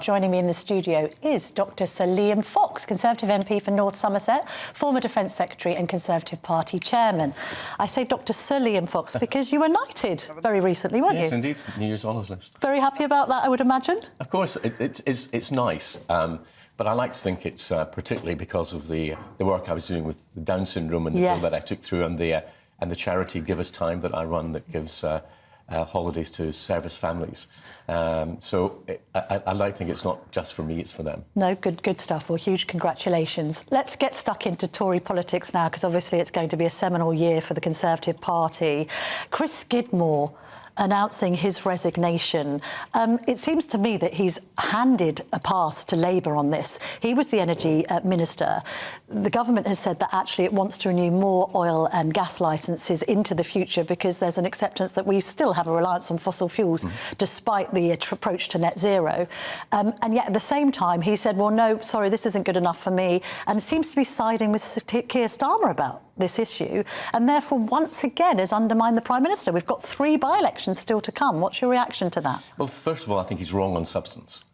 Joining me in the studio is Dr Sir Liam Fox, Conservative MP for North Somerset, former Defence Secretary and Conservative Party Chairman. I say Dr Sir Liam Fox because you were knighted very recently, weren't you? Yes, indeed. New Year's honours list. Very happy about that, I would imagine? Of course, it's nice, but I like to think it's particularly because of the work I was doing with the Down syndrome and the bill that I took through and the charity Give Us Time that I run that gives holidays to service families. So I like to think it's not just for me, it's for them. No, good stuff. Well, huge congratulations. Let's get stuck into Tory politics now, because obviously it's going to be a seminal year for the Conservative Party. Chris Skidmore announcing his resignation. It seems to me that he's handed a pass to Labour on this. He was the Energy Minister. The government has said that actually it wants to renew more oil and gas licences into the future because there's an acceptance that we still have a reliance on fossil fuels despite the approach to net zero. And yet at the same time he said, well, no, sorry, this isn't good enough for me, and seems to be siding with Keir Starmer about this issue, and therefore once again has undermined the Prime Minister. We've got 3 by-elections still to come. What's your reaction to that? Well, first of all, I think he's wrong on substance.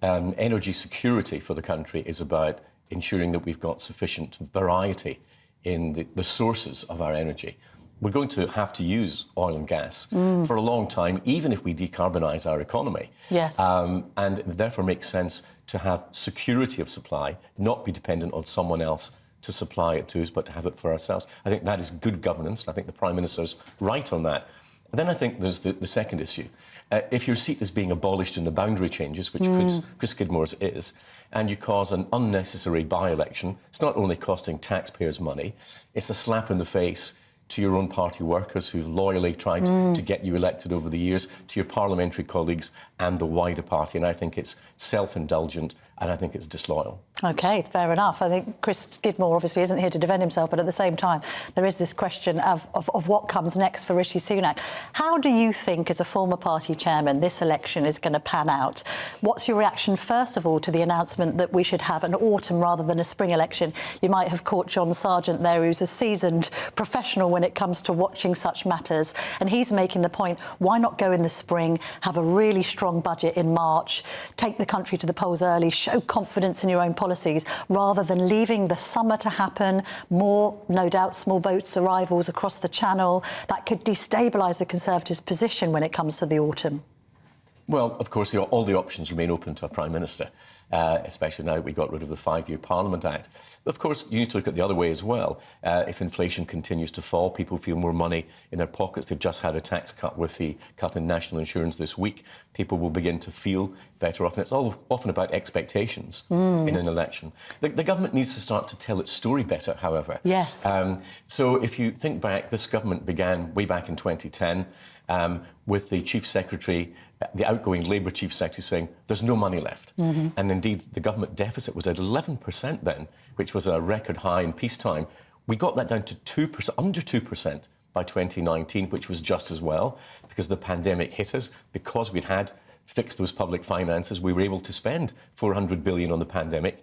Energy security for the country is about ensuring that we've got sufficient variety in the sources of our energy. We're going to have to use oil and gas for a long time, even if we decarbonise our economy. Yes. And it therefore makes sense to have security of supply, not be dependent on someone else to supply it to us, but to have it for ourselves. I think that is good governance. I think the Prime Minister's right on that. And then I think there's the second issue. If your seat is being abolished in the boundary changes, which Chris Skidmore's is, and you cause an unnecessary by-election, it's not only costing taxpayers money, it's a slap in the face to your own party workers who've loyally tried to get you elected over the years, to your parliamentary colleagues and the wider party. And I think it's self-indulgent and I think it's disloyal. OK, fair enough. I think Chris Skidmore obviously isn't here to defend himself, but at the same time, there is this question of what comes next for Rishi Sunak. How do you think, as a former party chairman, this election is going to pan out? What's your reaction, first of all, to the announcement that we should have an autumn rather than a spring election? You might have caught John Sargent there, who's a seasoned professional when it comes to watching such matters, and he's making the point, why not go in the spring, have a really strong budget in March, take the country to the polls early, show confidence in your own policies, rather than leaving the summer to happen, more, no doubt, small boats arrivals across the Channel. That could destabilise the Conservatives' position when it comes to the autumn. Well, of course, all the options remain open to a Prime Minister, especially now that we got rid of the 5-year Parliament Act. Of course, you need to look at the other way as well. If inflation continues to fall, people feel more money in their pockets. They've just had a tax cut with the cut in national insurance this week. People will begin to feel better off. And it's all often about expectations in an election. The government needs to start to tell its story better, however. Yes. So if you think back, this government began way back in 2010 with the Chief Secretary, the outgoing Labour Chief Secretary, saying there's no money left. And indeed, the government deficit was at 11% then, which was a record high in peacetime. We got that down to 2%, under 2% by 2019, which was just as well, because the pandemic hit us. Because we'd had fixed those public finances, we were able to spend $400 billion on the pandemic.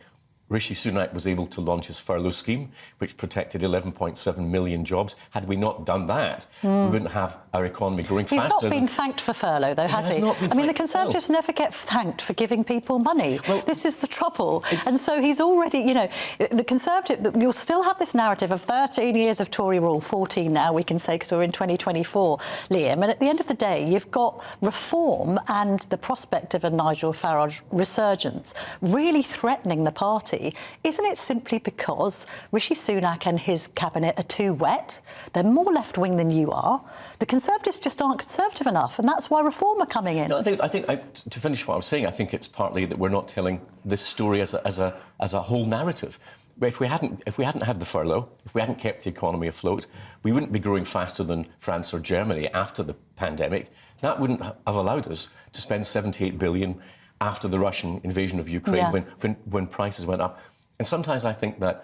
Rishi Sunak was able to launch his furlough scheme, which protected 11.7 million jobs. Had we not done that, we wouldn't have our economy growing faster. He's not been thanked for furlough, though, has he? I mean, the Conservatives never get thanked for giving people money. Well, this is the trouble. And so he's already, you know, the Conservative, you'll still have this narrative of 13 years of Tory rule, 14 now, we can say, because we're in 2024, Liam. And at the end of the day, you've got reform and the prospect of a Nigel Farage resurgence really threatening the party. Isn't it simply because Rishi Sunak and his cabinet are too wet? They're more left-wing than you are. The Conservatives just aren't conservative enough, and that's why reform are coming in. No, I think to finish what I was saying, I think it's partly that we're not telling this story as a whole narrative. If we hadn't had the furlough, if we hadn't kept the economy afloat, we wouldn't be growing faster than France or Germany after the pandemic. That wouldn't have allowed us to spend $78 billion after the Russian invasion of Ukraine, when prices went up. And sometimes I think that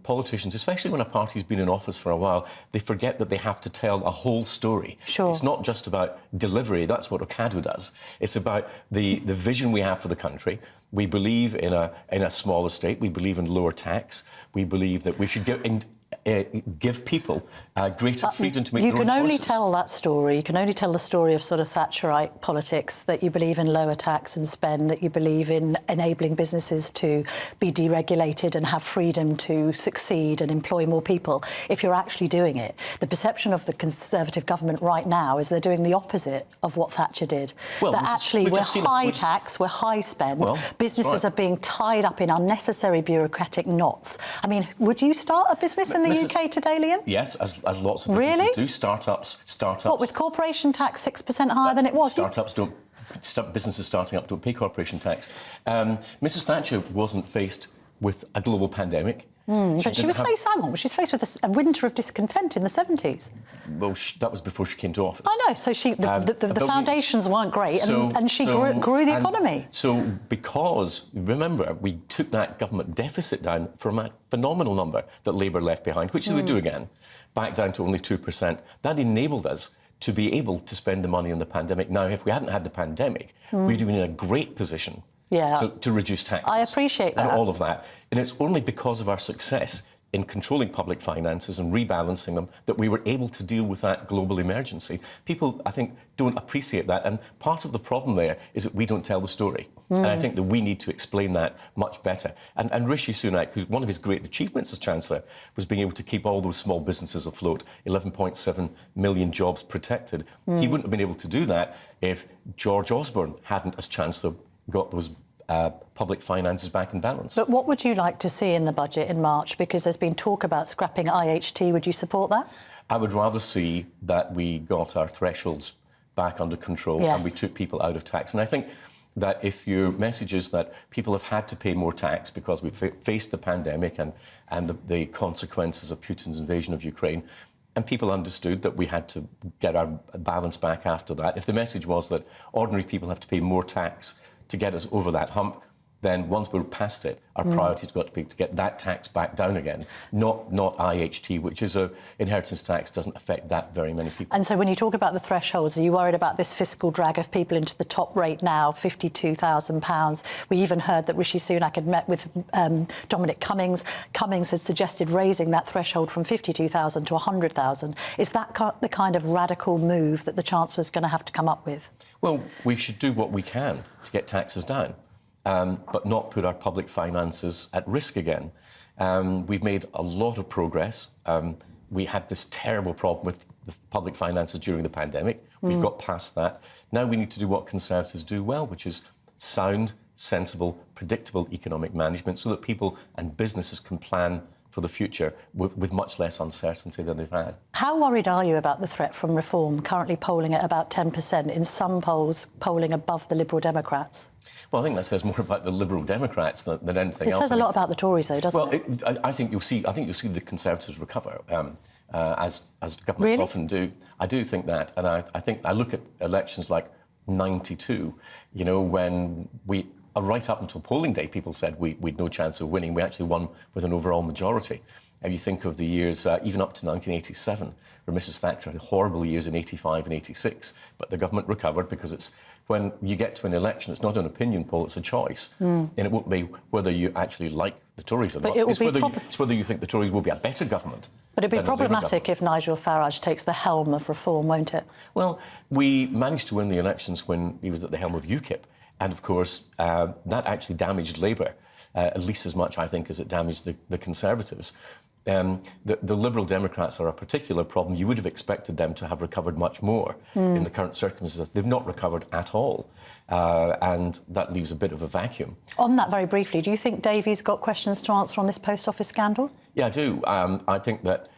politicians, especially when a party's been in office for a while, they forget that they have to tell a whole story. Sure. It's not just about delivery. That's what Ocado does. It's about the vision we have for the country. We believe in a smaller state. We believe in lower tax. We believe that we should give people greater freedom to make their their own choices. You can only choices. tell that story. You can only tell the story of sort of Thatcherite politics, that you believe in lower tax and spend, that you believe in enabling businesses to be deregulated and have freedom to succeed and employ more people, if you're actually doing it. The perception of the Conservative government right now is they're doing the opposite of what Thatcher did. Well, that actually we're high tax, we're high spend, businesses are being tied up in unnecessary bureaucratic knots. I mean, would you start a business in the UK today, Liam? Yes, as lots of businesses do. Startups. What, with corporation tax 6% higher than it was? Businesses starting up don't pay corporation tax. Mrs Thatcher wasn't faced with a global pandemic. But she was faced with a winter of discontent in the 70s. Well, that was before she came to office. I know, so the foundations weren't great, and she grew the economy. So because, remember, we took that government deficit down from a phenomenal number that Labour left behind, which they would do again, back down to only 2%. That enabled us to be able to spend the money on the pandemic. Now, if we hadn't had the pandemic, we'd have been in a great position to reduce taxes. I appreciate that. And all of that. And it's only because of our success in controlling public finances and rebalancing them that we were able to deal with that global emergency. People, I think, don't appreciate that. And part of the problem there is that we don't tell the story. And I think that we need to explain that much better. And Rishi Sunak, who's one of his great achievements as Chancellor, was being able to keep all those small businesses afloat, 11.7 million jobs protected. He wouldn't have been able to do that if George Osborne hadn't, as Chancellor, got those public finances back in balance. But what would you like to see in the budget in March? Because there's been talk about scrapping IHT. Would you support that? I would rather see that we got our thresholds back under control and we took people out of tax. And I think that if your message is that people have had to pay more tax because we've faced the pandemic and the consequences of Putin's invasion of Ukraine, and people understood that we had to get our balance back after that, if the message was that ordinary people have to pay more tax to get us over that hump, then once we're past it, our priority's got to be to get that tax back down again, not IHT, which is a inheritance tax, doesn't affect that very many people. And so when you talk about the thresholds, are you worried about this fiscal drag of people into the top rate now, £52,000? We even heard that Rishi Sunak had met with Dominic Cummings. Cummings had suggested raising that threshold from 52,000 to 100,000. Is that the kind of radical move that the Chancellor's going to have to come up with? Well, we should do what we can to get taxes down. But not put our public finances at risk again. We've made a lot of progress. We had this terrible problem with the public finances during the pandemic. We've got past that. Now we need to do what Conservatives do well, which is sound, sensible, predictable economic management so that people and businesses can plan for the future with much less uncertainty than they've had. How worried are you about the threat from reform, currently polling at about 10%, in some polls polling above the Liberal Democrats? Well, I think that says more about the Liberal Democrats than anything else. It says a lot about the Tories, though, doesn't it? Well, I think you'll see the Conservatives recover, as governments often do. I do think that, and I think I look at elections like '92, you know, when we right up until polling day, people said we'd no chance of winning. We actually won with an overall majority. And you think of the years, even up to 1987, where Mrs Thatcher had horrible years in 85 and 86, but the government recovered because it's when you get to an election, it's not an opinion poll, it's a choice. And it won't be whether you actually like the Tories or not. It's whether you think the Tories will be a better government. But it'd be problematic if Nigel Farage takes the helm of reform, won't it? Well, we managed to win the elections when he was at the helm of UKIP. And, of course, that actually damaged Labour, at least as much, I think, as it damaged the Conservatives. The Liberal Democrats are a particular problem. You would have expected them to have recovered much more in the current circumstances. They've not recovered at all, and that leaves a bit of a vacuum. On that, very briefly, do you think Davey's got questions to answer on this post office scandal? Yeah, I do. I think that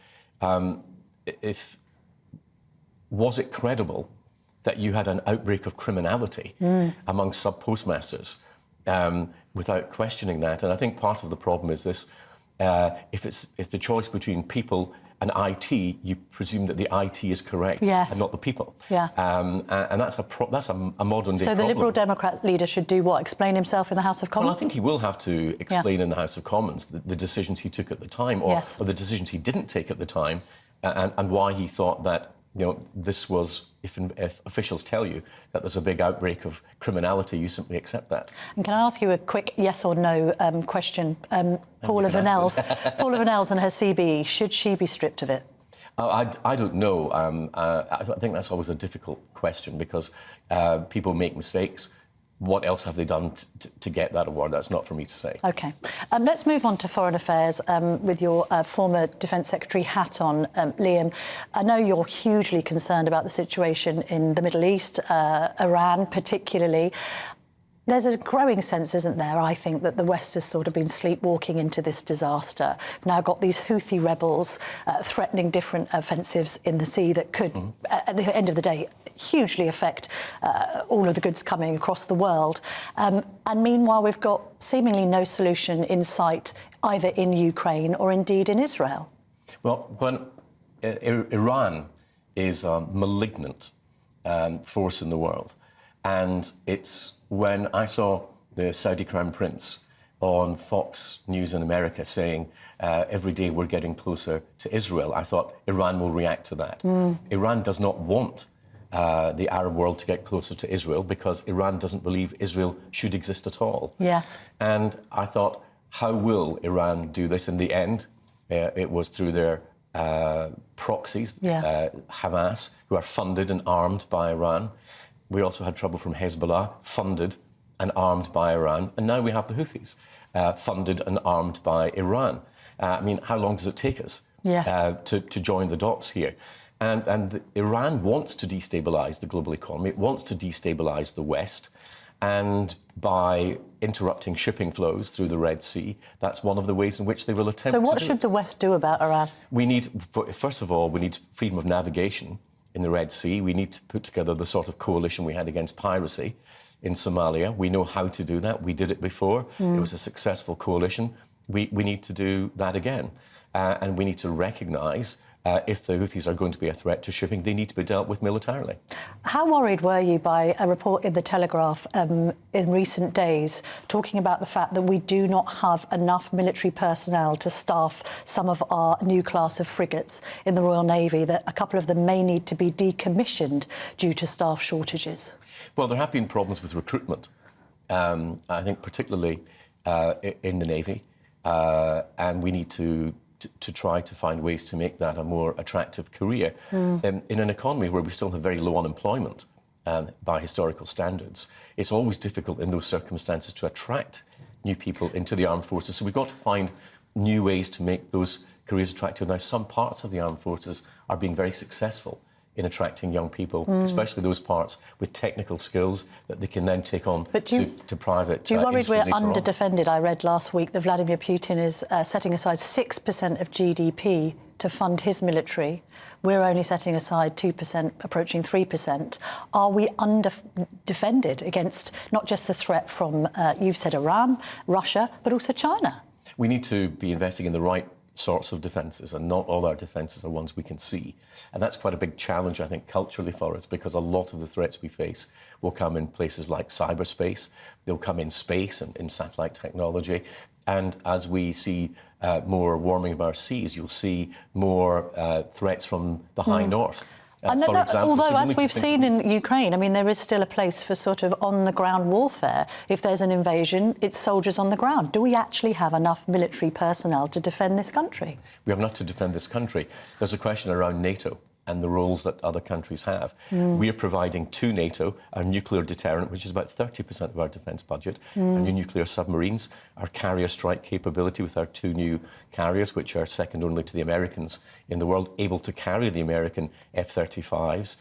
was it credible that you had an outbreak of criminality among sub-postmasters without questioning that? And I think part of the problem is this. If it's the choice between people and IT, you presume that the IT is correct and not the people. Yeah. And that's a modern day problem. So the Liberal Democrat leader should do what? Explain himself in the House of Commons? Well, I think he will have to explain in the House of Commons the decisions he took at the time or the decisions he didn't take at the time and why he thought that this was, if officials tell you that there's a big outbreak of criminality, you simply accept that. And can I ask you a quick yes or no question? Paula Vernels and her CBE, should she be stripped of it? I don't know. I think that's always a difficult question because people make mistakes. What else have they done to get that award? That's not for me to say. OK. Let's move on to foreign affairs with your former Defence Secretary hat on, Liam. I know you're hugely concerned about the situation in the Middle East, Iran particularly. There's a growing sense, isn't there, I think, that the West has sort of been sleepwalking into this disaster. We've now got these Houthi rebels threatening different offensives in the sea that could, at the end of the day, hugely affect all of the goods coming across the world. And meanwhile, we've got seemingly no solution in sight, either in Ukraine or indeed in Israel. Well, when Iran is a malignant force in the world, and it's when I saw the Saudi Crown Prince on Fox News in America saying, every day we're getting closer to Israel, I thought Iran will react to that. Iran does not want the Arab world to get closer to Israel because Iran doesn't believe Israel should exist at all. Yes. And I thought, how will Iran do this? In the end, it was through their proxies, Hamas, who are funded and armed by Iran. We also had trouble from Hezbollah, funded and armed by Iran. And now we have the Houthis, funded and armed by Iran. I mean, how long does it take us to join the dots here? And Iran wants to destabilise the global economy. It wants to destabilise the West. And by interrupting shipping flows through the Red Sea, that's one of the ways in which they will attempt to do it. So what should the West do about Iran? We need, first of all, we need freedom of navigation in the Red Sea. We need to put together the sort of coalition we had against piracy in Somalia. We know how to do that. We did it before. It was a successful coalition. We need to do that again. And we need to recognise if the Houthis are going to be a threat to shipping, they need to be dealt with militarily. How worried were you by a report in The Telegraph in recent days talking about the fact that we do not have enough military personnel to staff some of our new class of frigates in the Royal Navy, that a couple of them may need to be decommissioned due to staff shortages? Well, there have been problems with recruitment, I think particularly in the Navy, and we need to try to find ways to make that a more attractive career. In an economy where we still have very low unemployment by historical standards, it's always difficult in those circumstances to attract new people into the armed forces. So we've got to find new ways to make those careers attractive. Now, some parts of the armed forces are being very successful in attracting young people, especially those parts with technical skills that they can then take on to private. Do you worry we're under-defended? I read last week that Vladimir Putin is setting aside 6% of GDP to fund his military. We're only setting aside 2%, approaching 3%. Are we under-defended against not just the threat from, you've said Iran, Russia, but also China? We need to be investing in the right sorts of defences, and not all our defences are ones we can see. And that's quite a big challenge, I think, culturally for us, because a lot of the threats we face will come in places like cyberspace, they'll come in space and in satellite technology. And as we see more warming of our seas, you'll see more threats from the high north. For example, although, as we've seen in Ukraine, I mean, there is still a place for sort of on-the-ground warfare. If there's an invasion, it's soldiers on the ground. Do we actually have enough military personnel to defend this country? We have not to defend this country. There's a question around NATO and the roles that other countries have. We are providing to NATO our nuclear deterrent, which is about 30% of our defence budget, our new nuclear submarines, our carrier strike capability with our 2 new carriers, which are second only to the Americans in the world, able to carry the American F-35s.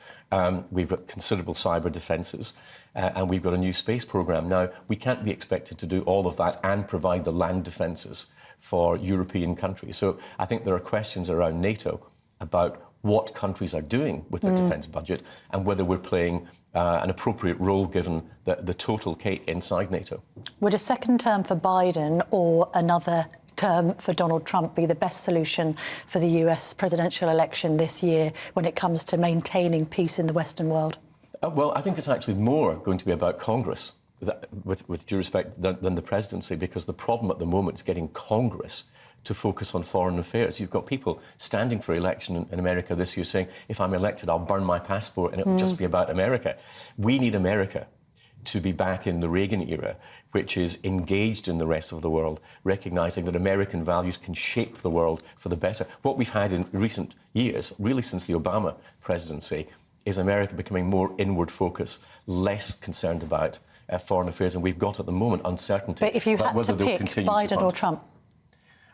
We've got considerable cyber defences, and we've got a new space programme. Now, we can't be expected to do all of that and provide the land defences for European countries. So I think there are questions around NATO about what countries are doing with their defence budget and whether we're playing an appropriate role given the total cake inside NATO. Would a second term for Biden or another term for Donald Trump be the best solution for the US presidential election this year when it comes to maintaining peace in the Western world? Well, I think it's actually more going to be about Congress, with due respect, than the presidency, because the problem at the moment is getting Congress to focus on foreign affairs. You've got people standing for election in America this year saying, if I'm elected, I'll burn my passport and it'll just be about America. We need America to be back in the Reagan era, which is engaged in the rest of the world, recognising that American values can shape the world for the better. What we've had in recent years, really since the Obama presidency, is America becoming more inward focused, less concerned about foreign affairs, and we've got at the moment uncertainty But if you about had to pick Biden or Trump?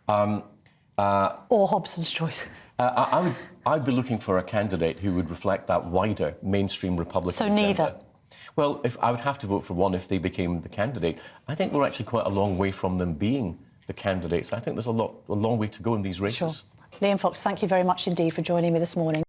Or Hobson's choice? I'd be looking for a candidate who would reflect that wider mainstream Republican So agenda. neither? Well, if I would have to vote for one if they became the candidate. I think we're actually quite a long way from them being the candidates. I think there's a long way to go in these races. Sure. Liam Fox, thank you very much indeed for joining me this morning.